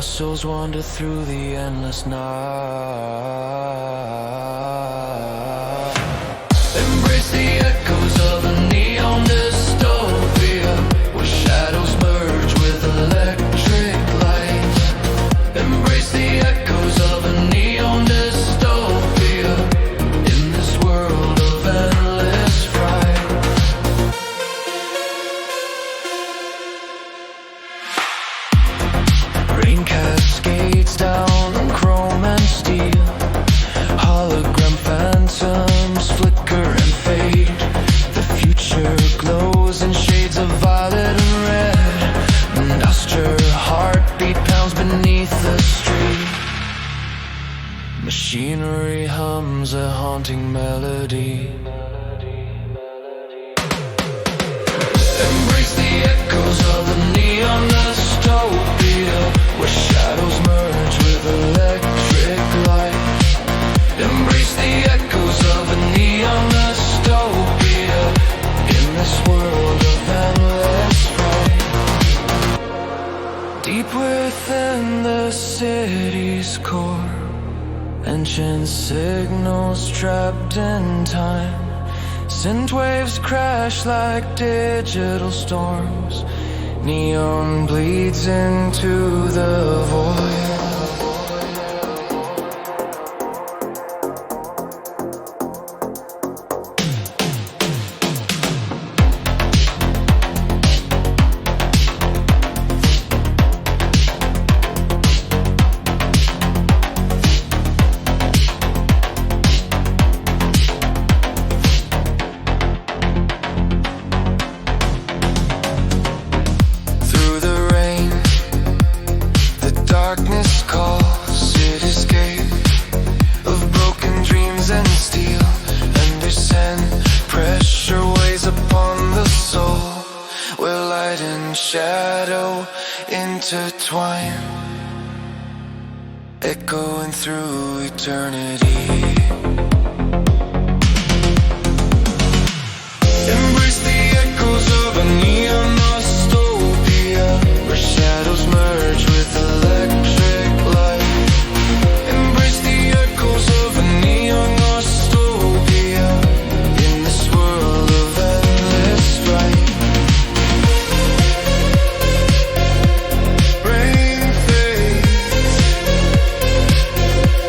our souls wander through the endless night. Embrace the echoes of a neon dystopia, where shadows merge with electric light. Embrace the echoes of a neon dystopia, in this world of endless fright. Rain cascades down on chrome and steel. Hologram phantoms flicker and fade. The future glows in shades of violet and red. And Astra heartbeat pounds beneath the street. Machinery hums a haunting melody. Embrace the echoes of a neon dystopia, where shadows merge with electric light. Embrace the echoes of a neon dystopia, in this world of endless fright. Deep within the city's core, ancient signals trapped in time. Synth waves crash like digital storms. Neon bleeds into the void. Darkness calls, cityscape of broken dreams and steel. Undersend pressure weighs upon the soul, where light and shadow intertwine, echoing through eternity. Embrace the echoes of a neon dystopia, where shadows merge with electric light. Embrace the echoes of a neon dystopia, in this world of endless fright. Rain fades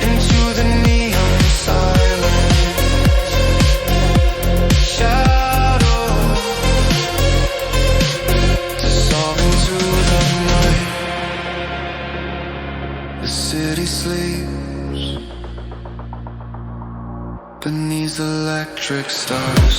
into the neon silence. Shadows dissolve into the night. The city sleeps beneath electric stars.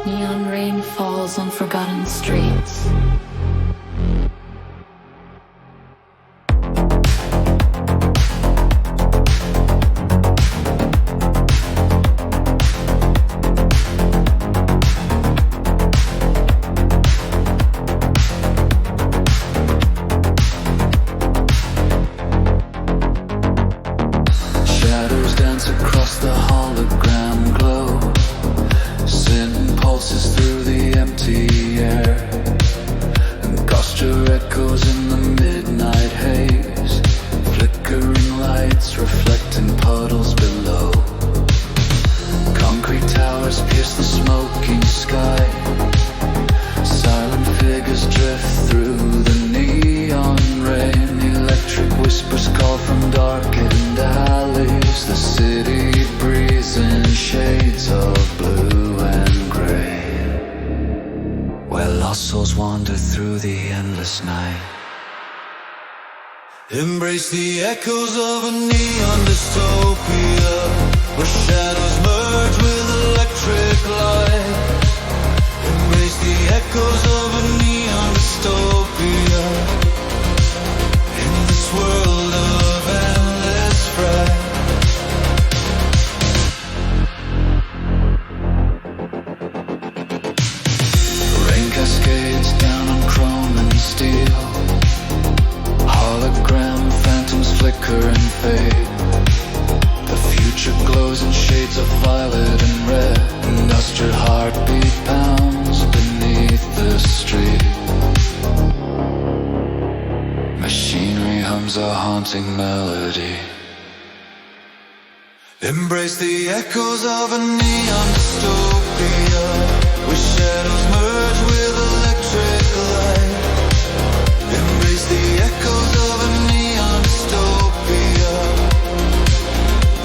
Neon rain falls on forgotten streets. Shadows dance across the hologram glow. Sin pulses through the empty air, and posture echoes in the midnight haze. Flickering lights reflecting puddles below. Concrete towers pierce the smoking sky. Silent figures drift through the neon rain. Electric whispers call from darkened alleys. The city breathes in shades of blue and gray, where lost souls wander through the endless night. Embrace the echoes of a neon dystopia, where shadows merge with electric light. Embrace the echoes of a neon dystopia, becomes a haunting melody. Embrace the echoes of a neon dystopia, where shadows merge with electric light. Embrace the echoes of a neon dystopia,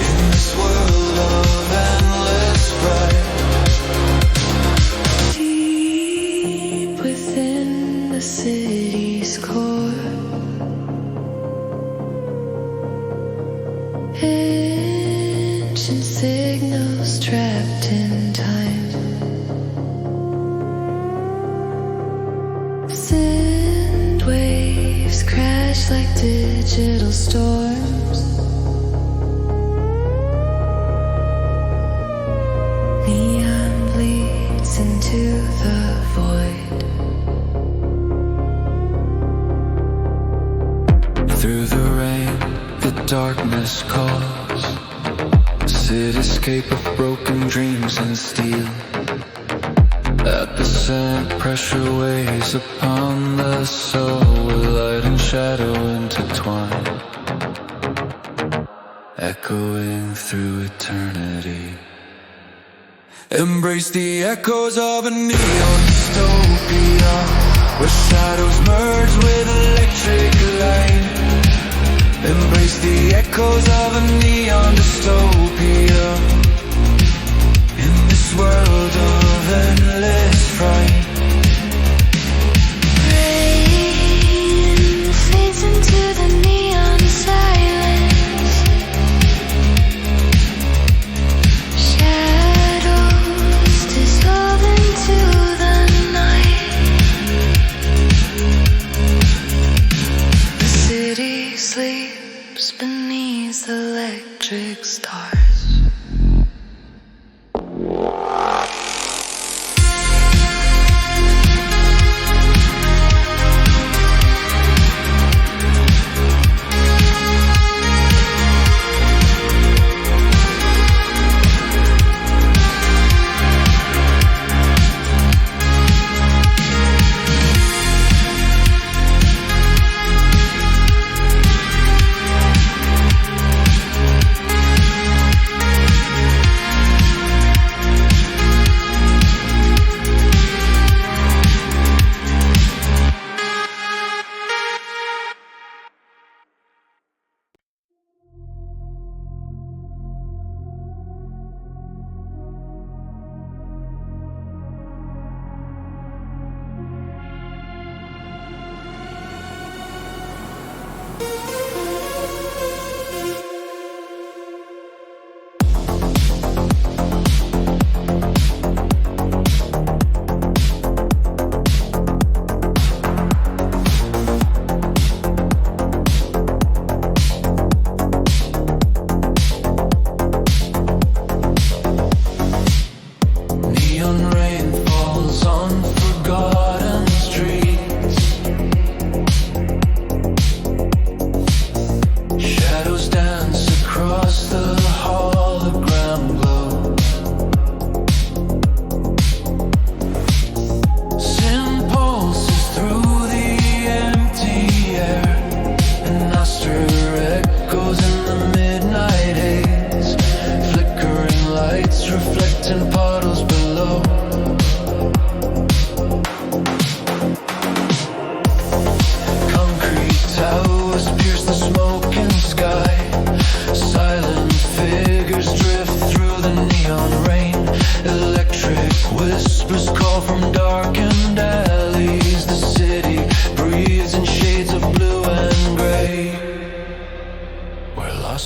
in this world of endless fright. Deep within the city's core, ancient signals trapped in time. Synth waves crash like digital storms. Neon bleeds into the void. Through the rain, the darkness calls. Cityscape of broken dreams and steel. Epicenter pressure weighs upon the soul, where light and shadow intertwine, echoing through eternity. Embrace the echoes of a neon dystopia, where shadows merge with electric light. Embrace the echoes of a neon dystopia, in this world of endless fright. Rain fades into the neon silence. Shadows dissolve into the night. The city sleeps beneath electric stars.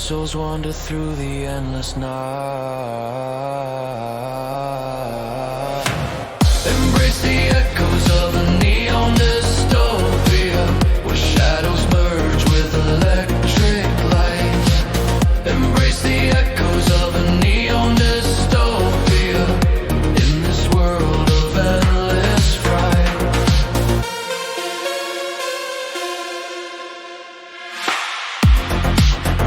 souls wander through the endless night. Embrace the echoes of a neon dystopia, where shadows merge with electric light. Embrace the echoes of a neon dystopia, in this world of endless fright.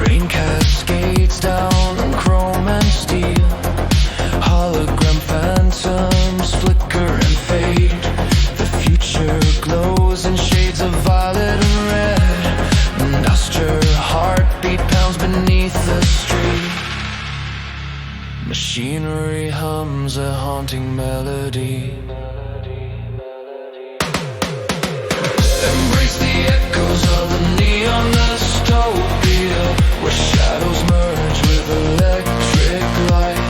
Rain cascades down on chrome and steel, hologram Machinery hums a haunting melody. Embrace the echoes of a neon dystopia, where shadows merge with electric light.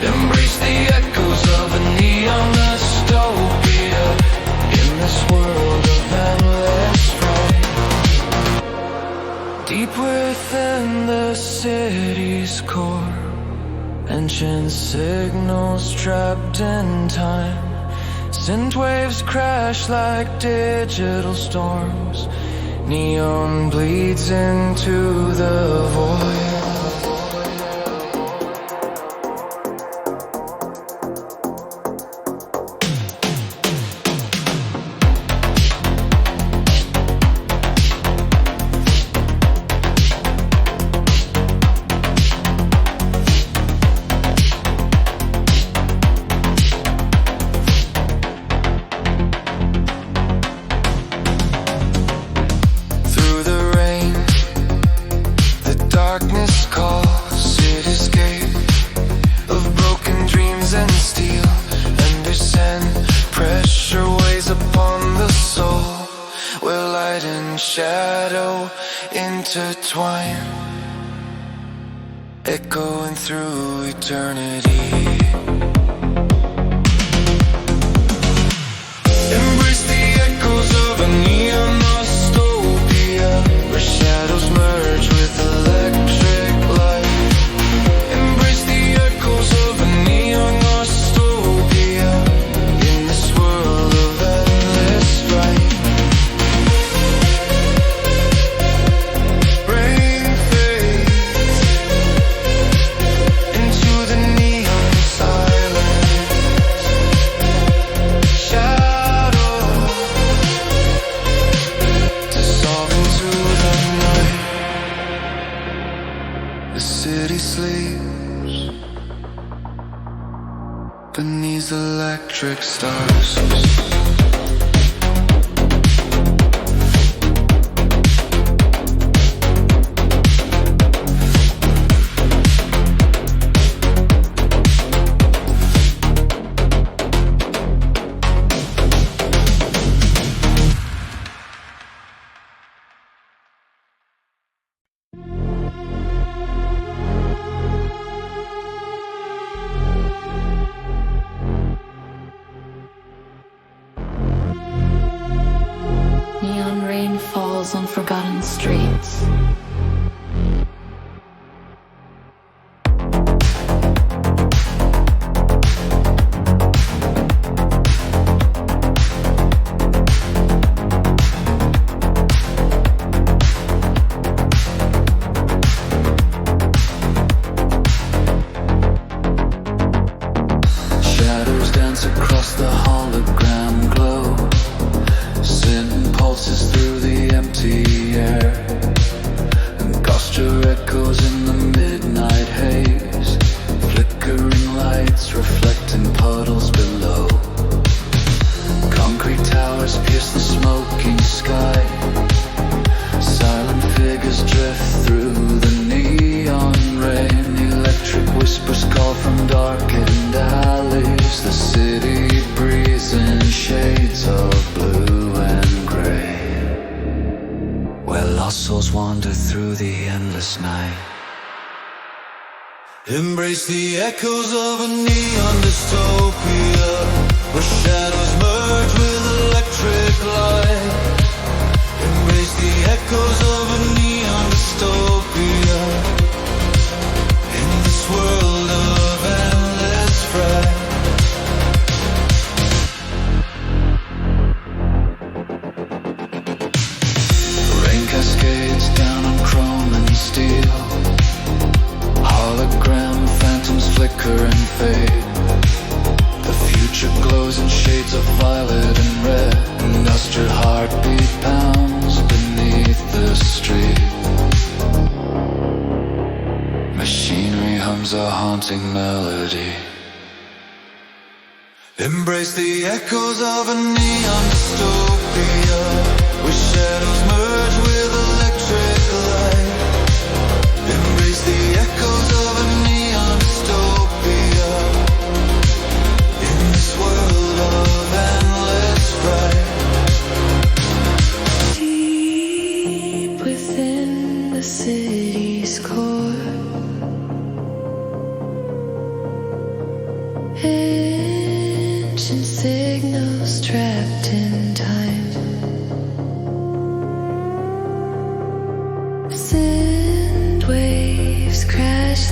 Embrace the echoes of a neon dystopia, in this world of endless fright. Deep within the city's core, ancient signals trapped in time. Synth waves crash like digital storms. Neon bleeds into the void. Darkness calls, cityscape of broken dreams and steel. Understand pressure weighs upon the soul, where light and shadow intertwine, echoing through eternity. Embrace the echoes of a neon dystopia, where shadows merge with electric light. Embrace the echoes of a neon dystopia, in this world of endless fright. Rain fades into the neon silence. Shadows dissolve into the night. The city sleeps beneath electric stars. Neon rain falls on forgotten streets. Shadows dance across the hologram glow. Sin pulses through the empty air, and posture echoes in the midnight haze. Flickering lights reflecting puddles below. Concrete towers pierce the smoking sky. Silent figures drift through the neon rain. Electric whispers call from darkened alleys. The city breathes in shades of blue and gray, where lost souls wander through the endless night. Embrace the echoes of a neon dystopia, where shadows merge with electric light. Embrace the echoes of a neon dystopia, in this world of endless fright. Rain cascades down on chrome and steel. Hologram phantoms flicker and fade. The future glows in shades of violet and red. Industrial heartbeat pounds beneath the street. Machinery hums a haunting melody. Embrace the echoes of a neon dystopia, where shadows merge with electric light. Embrace the echoes of a neon dystopia.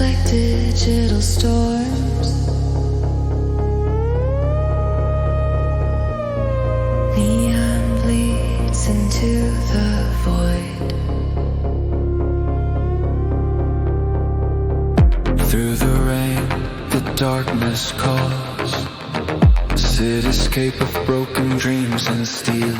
like digital storms. Neon bleeds into the void. Through the rain, the darkness calls. Cityscape of broken dreams and steel.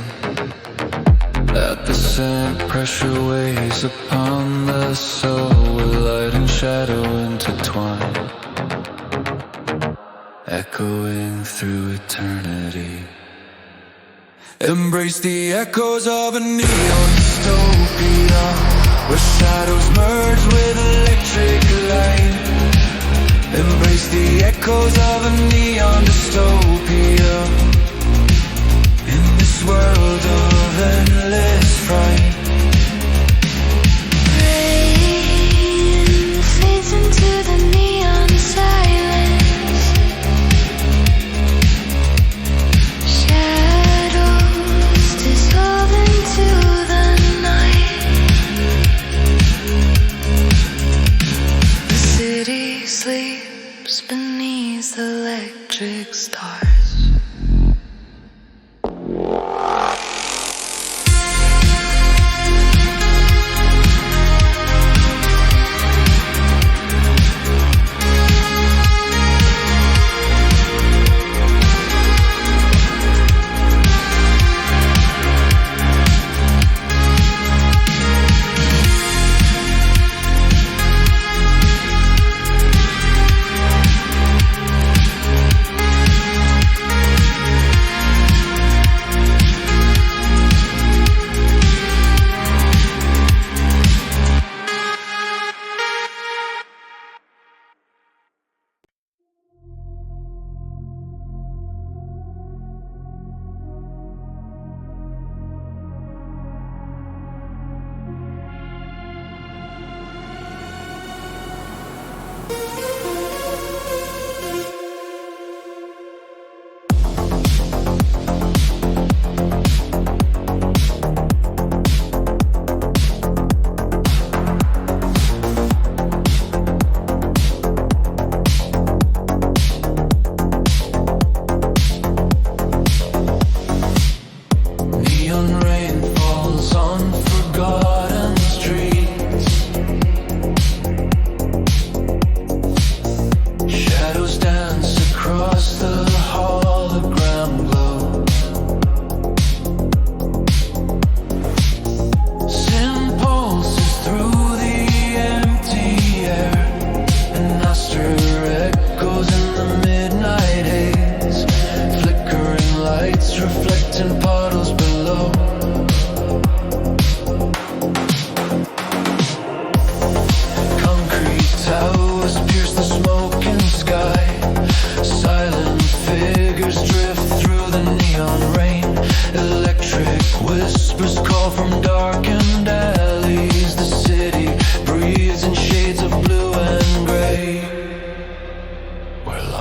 At the center, pressure weighs upon the soul, where light and shadow intertwine, echoing through eternity. Embrace the echoes of a neon dystopia, where shadows merge with electric light. Embrace the echoes of a neon dystopia, in this world of endless fright. Rain fades into the neon silence. Shadows dissolve into the night. The city sleeps beneath electric stars.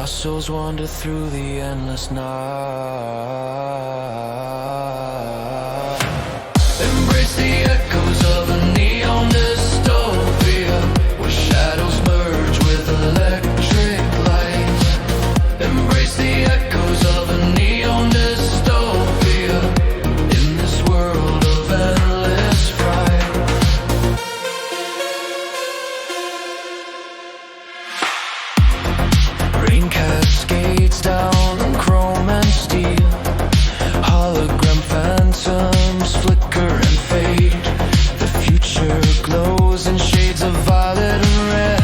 Souls wander through the endless night. Embrace the echoes of a neon dystopia, where shadows merge with electric light. Embrace the echoes of a neon dystopia, in this world of endless fright. Rain cascades down on chrome and steel. Hologram phantoms flicker and fade. The future glows in shades of violet and red.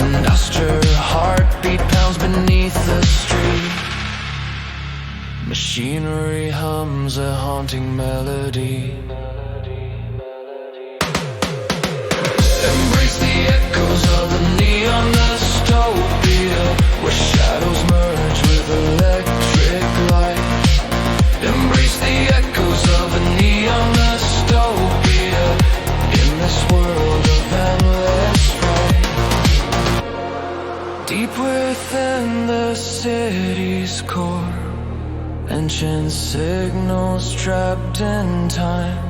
And Astra heartbeat pounds beneath the street. Machinery hums a haunting melody. Embrace the echoes of a neon dystopia, where shadows merge with electric light. Embrace the echoes of a neon dystopia, in this world of endless fright. Deep within the city's core, ancient signals trapped in time.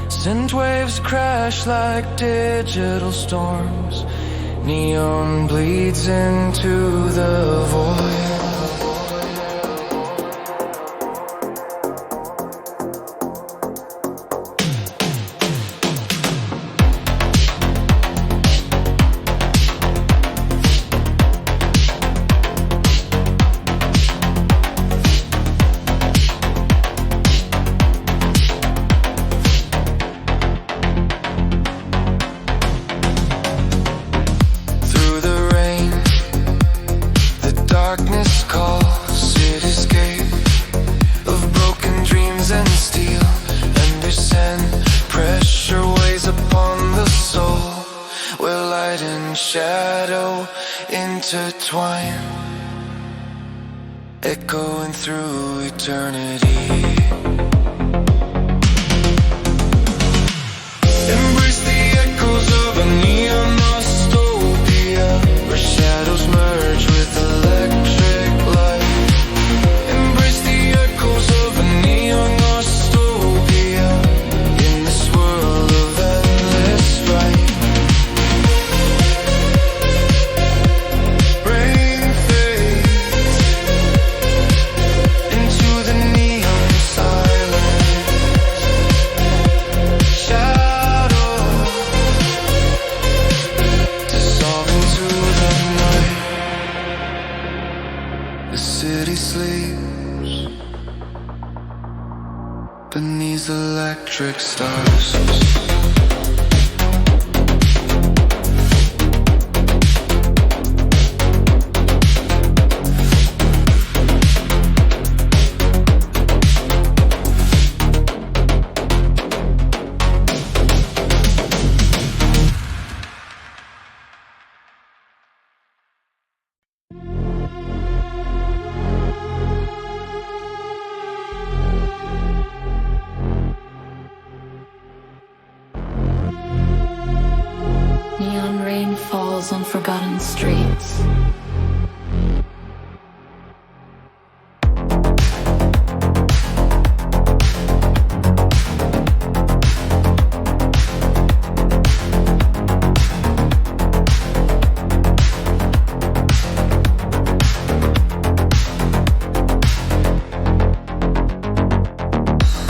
Synth waves crash like digital storms, Neon bleeds into the void. Intertwine, echoing through eternity. Embrace the echoes of a neon dystopia, where shadows merge with electric light. Embrace the echoes of a neon dystopia, in this world of endless fright. Beneath electric stars. On forgotten streets.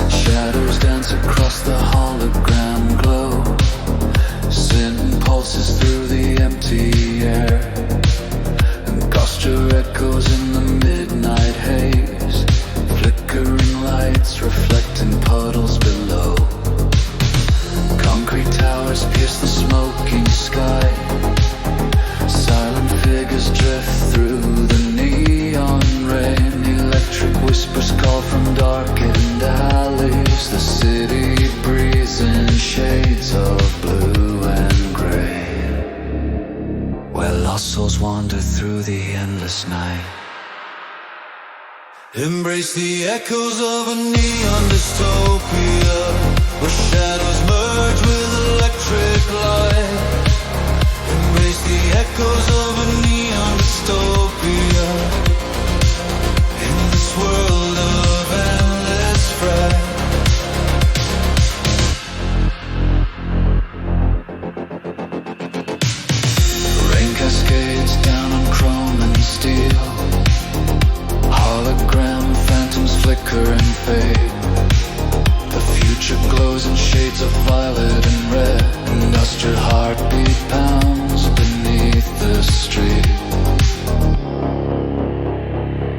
Shadows dance across the hologram glow. Sin pulses through the empty air, and posture echoes in the midnight haze. Flickering lights reflecting puddles below. Concrete towers pierce the smoking sky. Silent figures drift through the neon rain. Electric whispers call from darkened alleys. The city breathes in shades of blue and gray, where lost souls wander through the endless night. Embrace the echoes of a neon dystopia, where shadows merge with electric light. Embrace the echoes of a neon dystopia, in this world of endless fright. Cascades down on chrome and steel. Hologram phantoms flicker and fade. The future glows in shades of violet and red. Industrial heartbeat pounds beneath the street.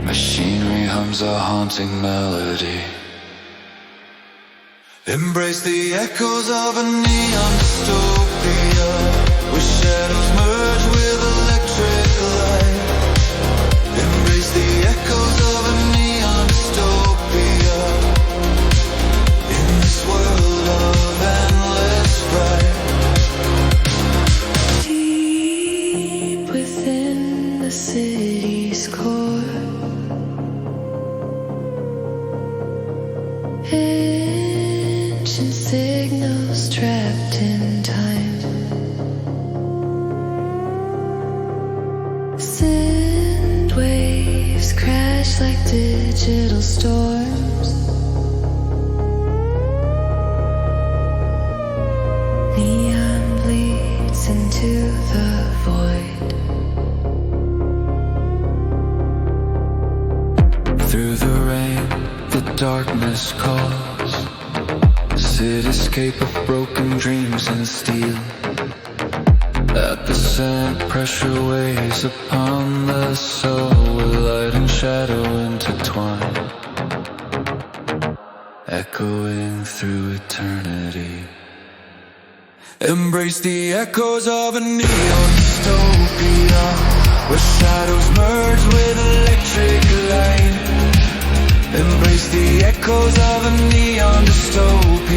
Machinery hums a haunting melody. Embrace the echoes of a neon dystopia, where shadows merge with electric light. Embrace the echoes of a neon dystopia, in this world of endless fright. Deep within the city's core, ancient signals trapped in time. Send waves crash like digital storms. Neon bleeds gaze into the void. Through the rain, the darkness calls. Cityscape of broken dreams and steel. At the center, pressure weighs upon the soul, where light and shadow intertwine, echoing through eternity. Embrace the echoes of a neon dystopia, where shadows merge with electric light. Embrace the echoes of a neon dystopia.